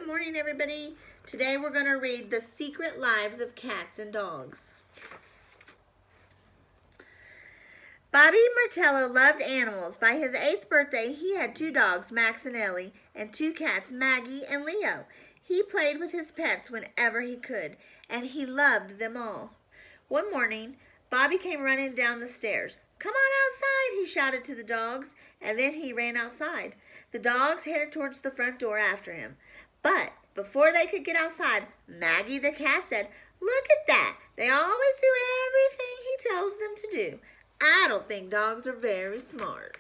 morning, everybody. Today we're going to read The Secret Lives of Cats and Dogs. Bobby Martello loved animals. By his 8th birthday, he had 2 dogs, Max and Ellie, and 2 cats, Maggie and Leo. He played with his pets whenever he could, and he loved them all. One morning, Bobby came running down the stairs. "Come on outside," he shouted to the dogs, and then he ran outside. The dogs headed towards the front door after him. But before they could get outside, Maggie the cat said, "Look at that. They always do everything he tells them to do. I don't think dogs are very smart."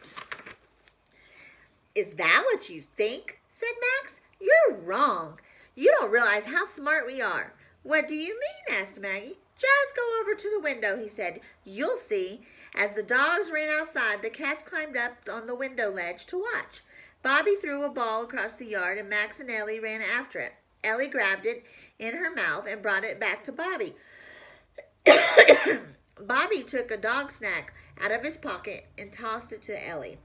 "Is that what you think?" said Max. "You're wrong. You don't realize how smart we are." "What do you mean?" asked Maggie. "Just go over to the window," he said. "You'll see." As the dogs ran outside, the cats climbed up on the window ledge to watch. Bobby threw a ball across the yard, and Max and Ellie ran after it. Ellie grabbed it in her mouth and brought it back to Bobby. Bobby took a dog snack out of his pocket and tossed it to Ellie.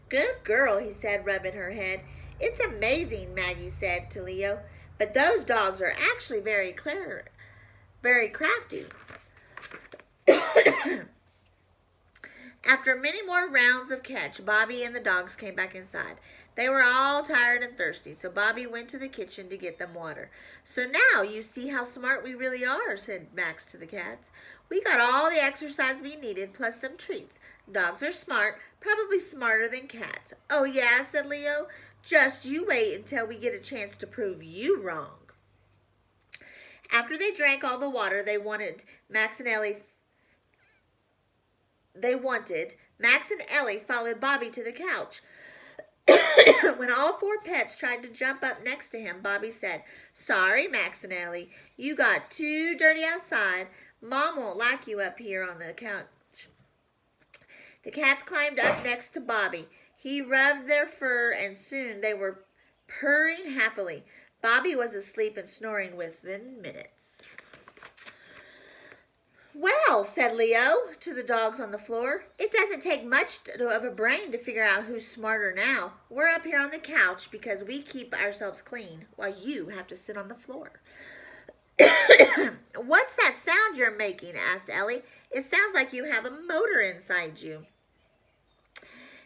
"Good girl," he said, rubbing her head. "It's amazing," Maggie said to Leo. "But those dogs are actually very clever, very crafty." After many more rounds of catch, Bobby and the dogs came back inside. They were all tired and thirsty, so Bobby went to the kitchen to get them water. "So now you see how smart we really are," said Max to the cats. "We got all the exercise we needed, plus some treats. Dogs are smart, probably smarter than cats." "Oh yeah," said Leo. "Just you wait until we get a chance to prove you wrong." After they drank all the water Max and Ellie followed Bobby to the couch. When all 4 pets tried to jump up next to him, Bobby said, "Sorry, Max and Ellie, you got too dirty outside. Mom won't like you up here on the couch." The cats climbed up next to Bobby. He rubbed their fur, and soon they were purring happily. Bobby was asleep and snoring within minutes. "Well," said Leo to the dogs on the floor, "it doesn't take much of a brain to figure out who's smarter now. We're up here on the couch because we keep ourselves clean, while you have to sit on the floor." "What's that sound you're making?" asked Ellie. "It sounds like you have a motor inside you."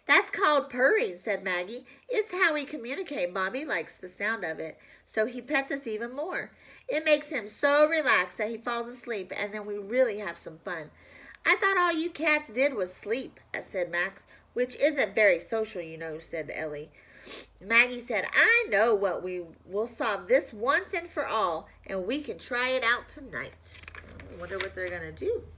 "That's called purring," said Maggie. "It's how we communicate. Bobby likes the sound of it, so he pets us even more. It makes him so relaxed that he falls asleep, and then we really have some fun." "I thought all you cats did was sleep," said Max. "Which isn't very social, you know," said Ellie. Maggie said, "I know what we'll solve this once and for all, and we can try it out tonight." I wonder what they're going to do.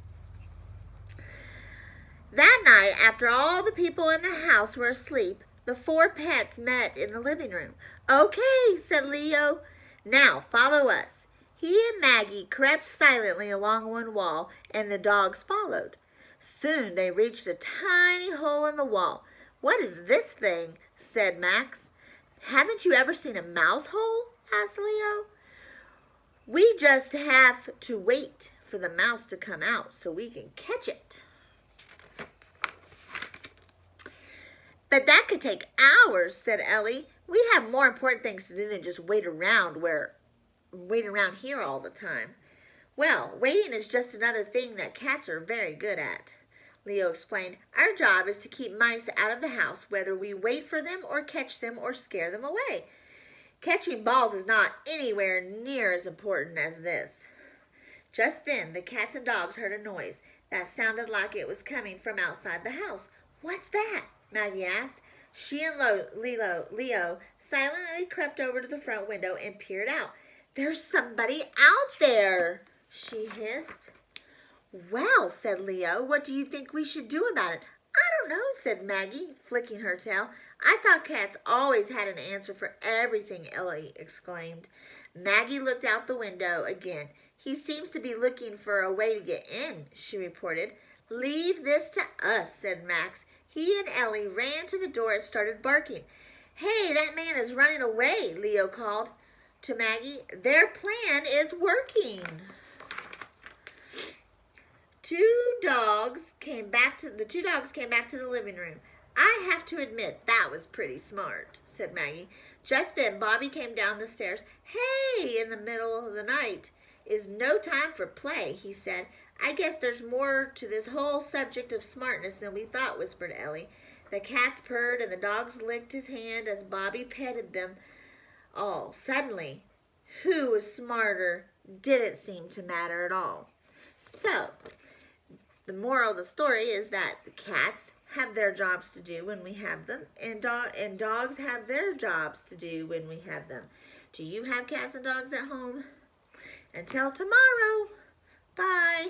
That night, after all the people in the house were asleep, the 4 pets met in the living room. "Okay," said Leo. "Now follow us." He and Maggie crept silently along one wall, and the dogs followed. Soon they reached a tiny hole in the wall. "What is this thing?" said Max. "Haven't you ever seen a mouse hole?" asked Leo. "We just have to wait for the mouse to come out so we can catch it." "But that could take hours," said Ellie. "We have more important things to do than just wait around here all the time." "Well, waiting is just another thing that cats are very good at," Leo explained. "Our job is to keep mice out of the house, whether we wait for them or catch them or scare them away. Catching balls is not anywhere near as important as this." Just then, the cats and dogs heard a noise that sounded like it was coming from outside the house. "What's that?" Maggie asked. She and Leo silently crept over to the front window and peered out. "There's somebody out there," she hissed. "Well," said Leo, "what do you think we should do about it?" "I don't know," said Maggie, flicking her tail. "I thought cats always had an answer for everything," Ellie exclaimed. Maggie looked out the window again. "He seems to be looking for a way to get in," she reported. "Leave this to us," said Max. He and Ellie ran to the door and started barking. "Hey, that man is running away," Leo called to Maggie. "Their plan is working." The two dogs came back to the living room. I have to admit that was pretty smart, said Maggie. Just then Bobby came down the stairs. Hey, in the middle of the night is no time for play, he said. I guess there's more to this whole subject of smartness than we thought, whispered Ellie. The cats purred and the dogs licked his hand as Bobby petted them all. Suddenly, who was smarter didn't seem to matter at all. So, the moral of the story is that the cats have their jobs to do when we have them, and dogs have their jobs to do when we have them. Do you have cats and dogs at home? Until tomorrow, bye.